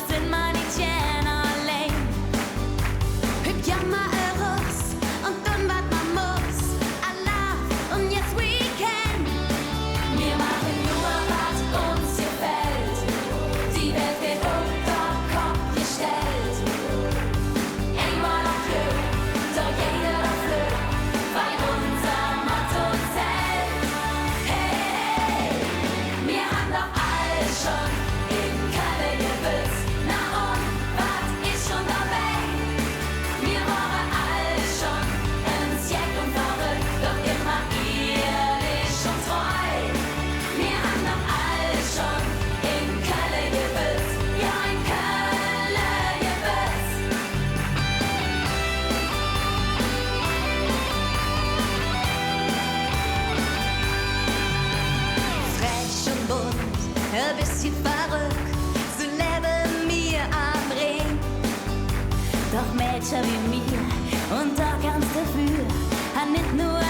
sind meine Tjener allein. Hüt jammer raus und dann wat man muss. Allah und jetzt Weekend. Wir machen nur, was uns gefällt. Die Welt wird unter Kopf gestellt. Einmal auf Glück, doch jeder auf Glück, weil unser Motto zählt. Hey, wir haben doch alles schon in Kalle gewusst. Na und, was ist schon dabei? Wir waren alles schon ins Jack und verrückt, doch immer ehrlich und treu. Wir haben doch alles schon in Kalle gewusst. Ja, in Kalle gewusst. Frech und bunt, ein bisschen verrückt, so leben wir am Ring. Doch Mädchen wie mir und da ganz dafür, hat nicht nur